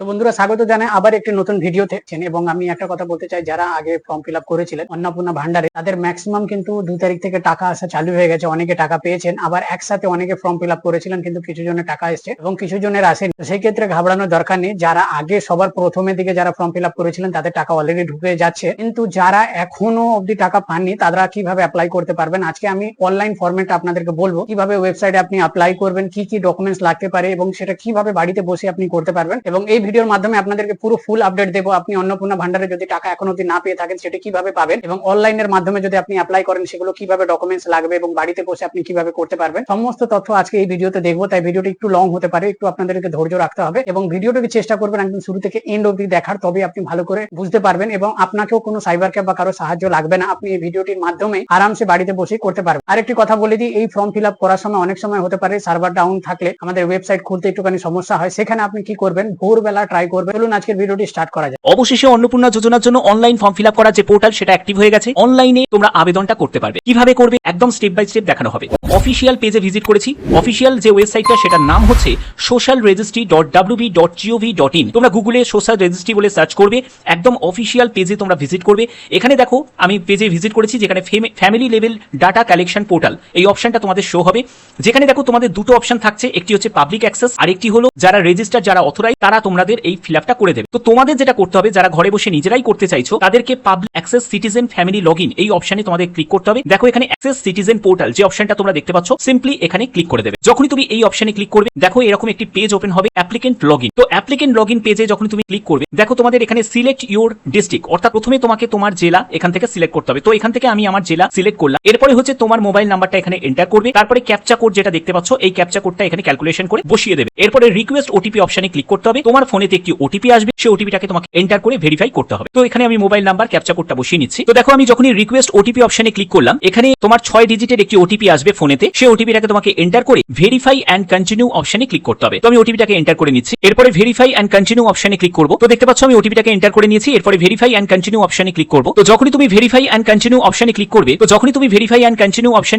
তো বন্ধুরা স্বাগত জানাই আবার একটি নতুন ভিডিও দেখছেন এবং আমি একটা কথা বলতে চাই, যারা আগে ফর্ম ফিল আপ করেছিলেন অন্নপূর্ণা ভান্ডারে তাদের ম্যাক্সিমাম কিন্তু 2 তারিখ থেকে টাকা আসা চালু হয়ে গেছে। অনেকে টাকা পেয়েছেন, আবার একসাথে অনেকে ফর্ম ফিল আপ করেছিলেন কিন্তু কিছু জনের টাকা এসছে এবং কিছু জনের আসেনি। তো সেই ক্ষেত্রে ঘাবড়ানোর দরকার নেই। যারা আগে সবার প্রথমের দিকে যারা ফর্ম ফিল আপ করেছিলেন তাদের টাকা অলরেডি ঢুকে যাচ্ছে, কিন্তু যারা এখনো অব্দি টাকা পাননি তারা কিভাবে অ্যাপ্লাই করতে পারবেন আজকে আমি অনলাইন ফরম্যাটে আপনাদেরকে বলবো। কিভাবে ওয়েবসাইটে আপনি অ্যাপ্লাই করবেন, কি কি ডকুমেন্টস লাগতে পারে এবং সেটা কিভাবে বাড়িতে বসে আপনি করতে পারবেন, এবং এই ভিডিওর মাধ্যমে আপনাদের পুরো ফুল আপডেট দেবো। আপনি অন্নপূর্ণা ভান্ডারে যদি টাকা এখন অবধি না পেয়ে থাকেন সেটা কিভাবে পাবেন, এবং অনলাইনের মাধ্যমে যদি আপনি অ্যাপ্লাই করেন সেগুলো কিভাবে ডকুমেন্টস লাগবে এবং বাড়িতে বসে আপনি কিভাবে করতে পারবেন, সমস্ত তথ্য আজকে এই ভিডিওতে দেখবো। তাই ভিডিওটা একটু লং হতে পারে, একটু আপনাদেরকে ধৈর্য রাখতে হবে এবং ভিডিওটাকে চেষ্টা করবেন একদম শুরু থেকে এন্ড অবধি দেখার, তবে আপনি ভালো করে বুঝতে পারবেন এবং আপনাকেও কোনো সাইবার ক্যাফ বা কারো সাহায্য লাগবে না। আপনি এই ভিডিওটির মাধ্যমে আরামসে বাড়িতে বসে করতে পারবেন। আরেকটি কথা বলে দিই, এই ফর্ম ফিল আপ করার সময় অনেক সময় হতে পারে সার্ভার ডাউন থাকলে আমাদের ওয়েবসাইট খুলতে একটুখানি সমস্যা হয়। সেখানে আপনি কি করবেন, ভোরবেলা ট্রাই করবেন। চলুন আজকের ভিডিওটি স্টার্ট করা যায়। অবশেষে অন্নপূর্ণা যোজনার জন্য অনলাইন ফর্ম ফিল আপ করার যে পোর্টাল সেটা অ্যাক্টিভ হয়ে গেছে। অনলাইনে তোমরা আবেদনটা করতে পারবে। কিভাবে করবে একদম স্টেপ বাই স্টেপ দেখানো হবে। অফিসিয়াল পেজে ভিজিট করেছি। অফিসিয়াল যে ওয়েবসাইটটা সেটার নাম হচ্ছে socialregistry.wb.gov.in। তোমরা গুগলে সোশ্যাল রেজিস্ট্রি বলে সার্চ করবে, একদম অফিসিয়াল পেজে তোমরা ভিজিট করবে। এখানে দেখো আমি পেজে ভিজিট করেছি, যেখানে family level data collection portal এই অপশনটা তোমাদের শো হবে। যেখানে দেখো তোমাদের দুটো অপশন থাকছে, একটি হচ্ছে পাবলিক অ্যাক্সেস আর একটি হলো যারা রেজিস্টার, যারা অথরাইজ তারা তোমাদের এই ফিল আপটা করে দেবে। তো তোমাদের যেটা করতে হবে, যারা ঘরে বসে নিজেরাই করতে চাইছো তাদেরকে public access citizen family login এই অপশনে তোমাদের ক্লিক করতে হবে। দেখো এখানে অ্যাক্সেস সিটিজেন পোর্টাল যে অপশনটা তোমরা দেখতে পাচ্ছ, সিম্পলি এখানে ক্লিক করে দেবে। যখনই তুমি এই অপশনে ক্লিক করবে দেখো এরকম একটি পেজ ওপেন হবে, অ্যাপ্লিকেন্ট লগইন। তো অ্যাপ্লিকেন্ট লগইন পেজে যখন তুমি ক্লিক করবে দেখো তোমাদের এখানে সিলেক্ট ইউর ডিস্ট্রিক্ট, অর্থাৎ প্রথমে তোমাকে তোমার জেলা এখান থেকে সিলেক্ট করতে হবে। তো এখান থেকে আমি আমার জেলা সিলেক্ট করলাম। এরপরে হচ্ছে তোমার মোবাইল নাম্বারটা এখানে এন্টার করবে, তারপরে ক্যাপচা কোড যেটা দেখতে পাচ্ছ এই ক্যাপচা কোডটা এখানে ক্যালকুলেশন করে বসিয়ে দেবে। এরপরে রিকোয়েস্ট ওটিপি অপশনে ক্লিক করতে হবে। তোমার ফোনেতে একটি ওটিপি আসবে, সেই ওটিপিটাকে তোমাকে এন্টার করে ভেরিফাই করতে হবে। তো এখানে আমি মোবাইল নাম্বার ক্যাপচা কোডটা বসিয়ে নিচ্ছি। তো দেখো আমি যখনই রিকোয়েস্ট ওটিপি অপশনে ক্লিক করলাম, এখানে তোমার 6 ডিজিটের একটি ওটিপি আসবে ফোনেতে, সেই ওটিপিটাকে তোমাকে এন্টার করে ভেরিফাই এন্ড কন্টিনিউ অপশনে ক্লিক করতে হবে। তো আমি ওটিপিটাকে এন্টার করে নিচ্ছি। এরপরে ভেরিফাই এন্ড কন্টিনিউ অপশনে ক্লিক করব। তো দেখতে পাচ্ছ আমি ওটিপিটাকে এন্টার করে নিয়েছি। এরপরে ভেরিফাই এন্ড কন্টিনিউ অপশনে ক্লিক করব। তো যখনই তুমি ভেরিফাই এন্ড কন্টিনিউ অপশনে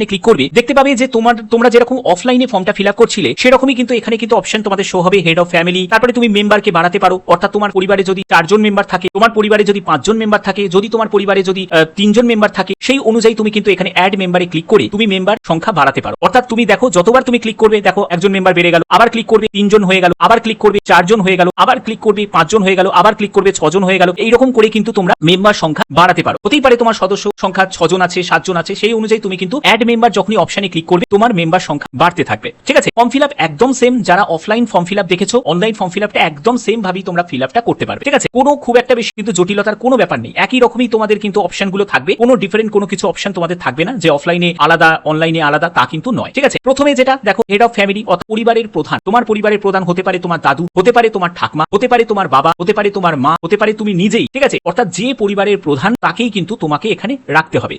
ক্লিক করবে দেখতে পাবে যে তোমরা যেরকম অফলাইনে ফর্মটা ফিল আপ করছিলে সেরকমই কিন্তু এখানে কিন্তু অপশন তোমাদের শো হবে, হেড অফ ফ্যামিলি। তারপরে তুমি মেম্বারকে বাড়াতে পারো, অর্থাৎ তোমার পরিবারে যদি 4 জন মেম্বার থাকে, তোমার পরিবারে যদি 5 জন মেম্বার থাকে, যদি তোমার পরিবারে যদি 3 জন মেম্বার থাকে, সেই অনুযায়ী তুমি কিন্তু এখানে অ্যাড মেম্বারে ক্লিক করে তুমি মেম্বার সংখ্যা বাড়াতে পারো। অর্থাৎ তুমি দেখো যতবার তুমি ক্লিক করবে দেখো একজন মেম্বার বেড়ে গেল, আবার ক্লিক করবে 3 জন হয়ে গেল, আবার ক্লিক করবে 4 জন হয়ে গেল, আবার ক্লিক করবে 5 জন হয়ে গেল, আবার ক্লিক করবে 6 জন হয়ে গেল। এইরকম করে কিন্তু তোমরা মেম্বার সংখ্যা বাড়াতে পারো। হতেই পারে তোমার সদস্য সংখ্যা 6 জন আছে, 7 জন আছে, সেই অনুযায়ী তুমি কিন্তু অ্যাড মেম্বার যখনই অপশনে ক্লিক করবে তোমার মেম্বার সংখ্যা বাড়তে থাকবে। ঠিক আছে, ফর্ম ফিল আপ একদম সেম। যারা অফলাইন ফর্ম ফিল আপ দেখেছো, অনলাইন ফর্ম ফিল আপটা একদম সেম ভাবেই তোমরা ফিল আপটা করতে পারবে। ঠিক আছে, কোনো খুব একটা বেশি কিন্তু জটিলতার কোনো ব্যাপার নেই। একই রকমই তোমাদের কিন্তু অপশনগুলো থাকবে, কোনো ডিফারেন্ট কোনো কিছু অপশন তোমাদের থাকবে না যে অফলাইনে আলাদা অনলাইনে আলাদা, তা কিন্তু নয়। ঠিক আছে, প্রথমে যেটা দেখো হেড অফ ফ্যামিলি অর্থাৎ পরিবারের প্রধান। তোমার পরিবারের প্রধান হতে পারে তোমার দাদু, হতে পারে তোমার ঠাকমা, হতে পারে তোমার বাবা, হতে পারে তোমার মা, হতে পারে তুমি নিজেই। ঠিক আছে, অর্থাৎ যে পরিবারের প্রধান তাকেই কিন্তু তোমাকে এখানে রাখতে হবে।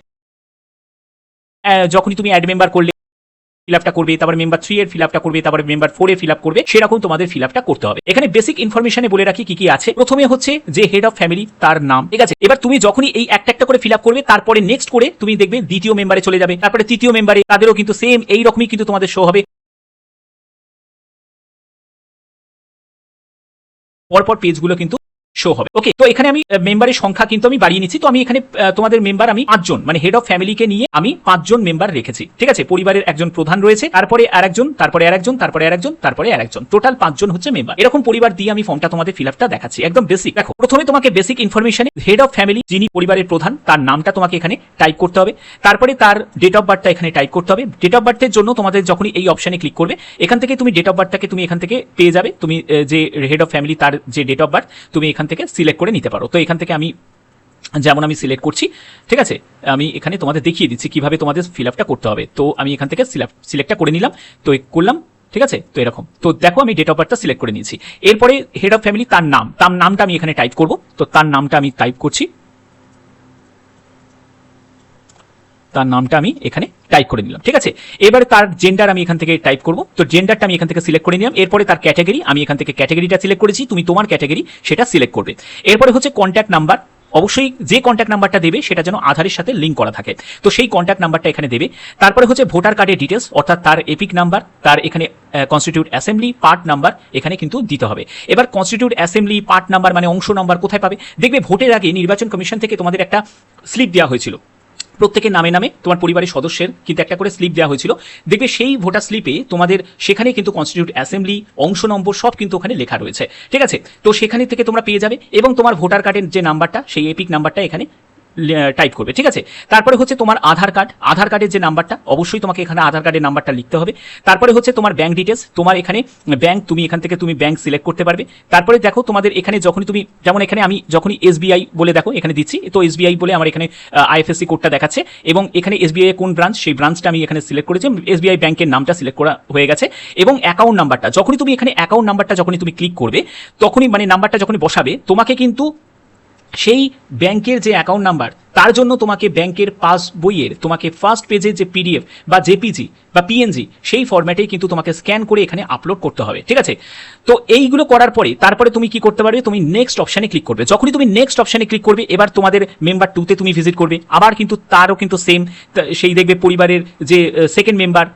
যখনই তুমি অ্যাড মেম্বার করলে ফিল আপটা করবে, তারপর মেম্বার 3 এর ফিল আপটা করবে, তারপরে মেম্বার 4 এ ফিল আপ করবে, সেরকম তোমাদের ফিল আপটা করতে হবে। এখানে বেসিক ইনফরমেশনে বলে রাখি কি কি আছে। প্রথমে হচ্ছে যে হেড অফ ফ্যামিলি তার নাম। ঠিক আছে, এবার তুমি যখনই এই একটা একটা করে ফিল আপ করবে তারপরে নেক্সট করে তুমি দেখবে দ্বিতীয় মেম্বারে চলে যাবে, তারপরে তৃতীয় মেম্বারে, তাদেরও কিন্তু সেম এই রকমই কিন্তু তোমাদের শো হবে। পরপর পেজগুলো কিন্তু শো হবে। ওকে, তো এখানে আমি মেম্বারের সংখ্যা কিন্তু আমি বাড়িয়ে নিচ্ছি। তো আমি এখানে তোমাদের মেম্বার আমি 5 জন, মানে হেড অফ ফ্যামিলিকে নিয়ে আমি 5 জন মেম্বার রেখেছি। ঠিক আছে, পরিবারের একজন প্রধান রয়েছে, তারপরে আরেকজন, তারপরে আরেকজন, তারপরে আরেকজন, তারপরে আরেকজন, টোটাল 5 জন হচ্ছে মেম্বার। এরকম পরিবার দিয়ে আমি ফর্মটা তোমাদের ফিল আপটা দেখাচ্ছি, একদম বেসিক। দেখো প্রথমে তোমাকে বেসিক ইনফরমেশনে হেড অফ ফ্যামিলি যিনি পরিবারের প্রধান তার নামটা তোমাকে এখানে টাইপ করতে হবে। তারপরে তার ডেট অফ বার্থটা এখানে টাইপ করতে হবে। ডেট অফ বার্থের জন্য তোমাদের যখনই এই অপশনে ক্লিক করবে এখান থেকে তুমি ডেট অফ বার্থটাকে তুমি এখান থেকে পেয়ে যাবে। তুমি যে হেড অফ ফ্যামিলি তার যে ডেট অফ বার্থ তুমি এখান থেকে সিলেক্ট করে নিতে পারো। তো এখান থেকে আমি যেমন আমি সিলেক্ট করছি। ঠিক আছে, আমি এখানে তোমাদের দেখিয়ে দিচ্ছি কিভাবে তোমাদের ফিল আপটা করতে হবে। তো আমি এখান থেকে সিলেক্টটা করে নিলাম, তো করলাম। ঠিক আছে, তো এরকম। তো দেখো আমি ডেট অফ বার্থটা সিলেক্ট করে নিয়েছি। এরপরে হেড অফ ফ্যামিলি তার নামটা আমি এখানে টাইপ করব। তো তার নামটা আমি টাইপ করছি, তার নামটা আমি এখানে টাইপ করে নিলাম। ঠিক আছে, এবার তার জেন্ডার আমি এখান থেকে টাইপ করব। তো জেন্ডারটা আমি এখান থেকে সিলেক্ট করে নিলাম। এরপরে তার ক্যাটাগরি আমি এখান থেকে ক্যাটাগরিটা সিলেক্ট করেছি, তুমি তোমার ক্যাটাগরি সেটা সিলেক্ট করবে। এরপরে হচ্ছে কন্ট্যাক্ট নাম্বার। অবশ্যই যে কন্ট্যাক্ট নাম্বারটা দেবে সেটা যেন আধারের সাথে লিঙ্ক করা থাকে। তো সেই কন্ট্যাক্ট নাম্বারটা এখানে দেবে। তারপরে হচ্ছে ভোটার কার্ডের ডিটেলস, অর্থাৎ তার এপিক নাম্বার, তার এখানে কনস্টিটিউট অ্যাসেম্বলি পার্ট নাম্বার এখানে কিন্তু দিতে হবে। এবার কনস্টিটিউট অ্যাসেম্বলি পার্ট নাম্বার মানে অংশ নাম্বার কোথায় পাবে? দেখবে ভোটের আগে নির্বাচন কমিশন থেকে তোমাদের একটা স্লিপ দেওয়া হয়েছিল, প্রত্যেকের নামে নামে তোমার পরিবারের সদস্যের কিন্তু একটা করে স্লিপ দেওয়া হয়েছিল। দেখবে সেই ভোটার স্লিপে তোমাদের সেখানে কিন্তু কনস্টিটিউট অ্যাসেম্বলি অংশ নম্বর সব কিন্তু ওখানে লেখা রয়েছে, ঠিক আছে? তো সেখানে থেকে তোমরা পেয়ে যাবে এবং তোমার ভোটার কার্ডের যে নাম্বারটা সেই এপিক নাম্বারটা এখানে টাইপ করবে, ঠিক আছে? তারপরে হচ্ছে তোমার আধার কার্ডের যে নাম্বারটা অবশ্যই তোমাকে এখানে আধার কার্ডের নাম্বারটা লিখতে হবে। তারপরে হচ্ছে তোমার ব্যাংক ডিটেলস, তোমার এখানে ব্যাংক, তুমি এখান থেকে তুমি ব্যাংক সিলেক্ট করতে পারবে। তারপরে দেখো তোমাদের এখানে যখনই তুমি, যেমন এখানে আমি যখনই এসবিআই বলে দেখো এখানে দিচ্ছি, তো এসবিআই বলে আমার এখানে আইএফএসসি কোডটা দেখাচ্ছে এবং এখানে এসবিআই কোন ব্রাঞ্চ সেই ব্রাঞ্চটা আমি এখানে সিলেক্ট করেছি, এসবিআই ব্যাংকের নামটা সিলেক্ট করা হয়ে গেছে এবং অ্যাকাউন্ট নাম্বারটা যখনই তুমি এখানে অ্যাকাউন্ট নাম্বারটা যখনই তুমি ক্লিক করবে তখনই মানে নাম্বারটা যখনই বসাবে তোমাকে কিন্তু সেই ব্যাংকের যে অ্যাকাউন্ট নাম্বার তার জন্য তোমাকে ব্যাংকের পাস বইয়ের তোমাকে ফার্স্ট পেজের যে পিডিএফ বা জেপিজি বা পিএনজি সেই ফরম্যাটেই কিন্তু তোমাকে স্ক্যান করে এখানে আপলোড করতে হবে, ঠিক আছে? তো এইগুলো করার পরে তারপরে তুমি কি করতে পারবে, তুমি নেক্সট অপশানে ক্লিক করবে। যখনই তুমি নেক্সট অপশানে ক্লিক করবে এবার তোমাদের মেম্বার 2তে তুমি ভিজিট করবে, আবার কিন্তু তারও কিন্তু সেম সেই দেখবে পরিবারের যে সেকেন্ড মেম্বার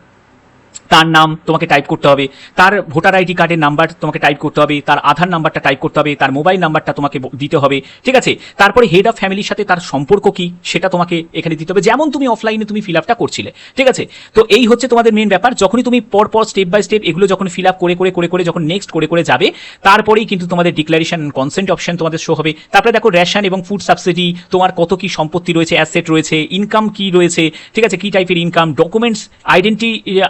তার নাম তোমাকে টাইপ করতে হবে, তার ভোটার আইডি কার্ডের নাম্বার তোমাকে টাইপ করতে হবে, তার আধার নাম্বারটা টাইপ করতে হবে, তার মোবাইল নাম্বারটা তোমাকে দিতে হবে, ঠিক আছে? তারপরে হেড অফ ফ্যামিলির সাথে তার সম্পর্ক কি সেটা তোমাকে এখানে দিতে হবে, যেমন তুমি অফলাইনে তুমি ফিল আপটা করছিলে, ঠিক আছে? তো এই হচ্ছে তোমাদের মেন ব্যাপার। যখনই তুমি পর স্টেপ বাই স্টেপ এগুলো যখন ফিল আপ করে যখন নেক্সট করে যাবে তারপরেই কিন্তু তোমাদের ডিক্লারেশন কনসেন্ট অপশন তোমাদের শো হবে। তারপরে দেখো রেশন এবং ফুড সাবসিডি, তোমার কত কি সম্পত্তি রয়েছে, অ্যাসেট রয়েছে, ইনকাম কি রয়েছে, ঠিক আছে? কি টাইপের ইনকাম, ডকুমেন্টস,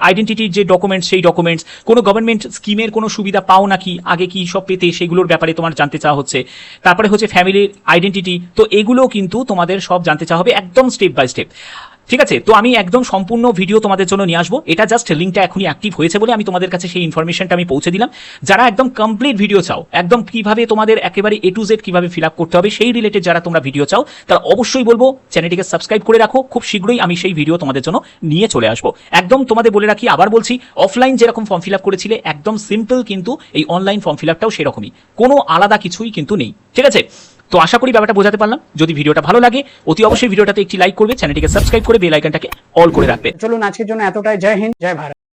আইডেন্টিটি যে ডকুমেন্টস সেই ডকুমেন্টস, কোনো গভর্নমেন্ট স্কিমের কোনো সুবিধা পাও নাকি, আগে কি সব পেতে সেগুলোর ব্যাপারে তোমার জানতে চাওয়া হচ্ছে। তারপরে হচ্ছে ফ্যামিলির আইডেন্টিটি, তো এগুলো কিন্তু তোমাদের সব জানতে চাওয়া হবে একদম স্টেপ বাই স্টেপ, ঠিক আছে? তো আমি একদম সম্পূর্ণ ভিডিও তোমাদের জন্য নিয়ে আসবো, এটা জাস্ট লিঙ্কটা এখনই অ্যাক্টিভ হয়েছে বলে আমি তোমাদের কাছে সেই ইনফরমেশনটা আমি পৌঁছে দিলাম। যারা একদম কমপ্লিট ভিডিও চাও, একদম কিভাবে তোমাদের একেবারে A to Z কিভাবে ফিল আপ করতে হবে সেই রিলেটেড যারা তোমরা ভিডিও চাও তারা অবশ্যই বলবো চ্যানেলটিকে সাবস্ক্রাইব করে রাখো, খুব শীঘ্রই আমি সেই ভিডিও তোমাদের জন্য নিয়ে চলে আসবো। একদম তোমাদের বলে রাখি, আবার বলছি, অফলাইন যেরকম ফর্ম ফিল আপ করেছিলে একদম সিম্পল কিন্তু এই অনলাইন ফর্ম ফিল আপটাও সেরকমই, কোনো আলাদা কিছুই কিন্তু নেই, ঠিক আছে? তো আশা করি ব্যাপারটা বোঝাতে পারলাম। যদি ভিডিওটা ভালো লাগে অতি অবশ্যই ভিডিওটাতে একটি লাইক করবে, চ্যানেলটিকে সাবস্ক্রাইব করে বেল আইকনটাকে অল করে রাখবে। চলুন আজকের জন্য এতটাই। জয় হিন্দ, জয় ভারত।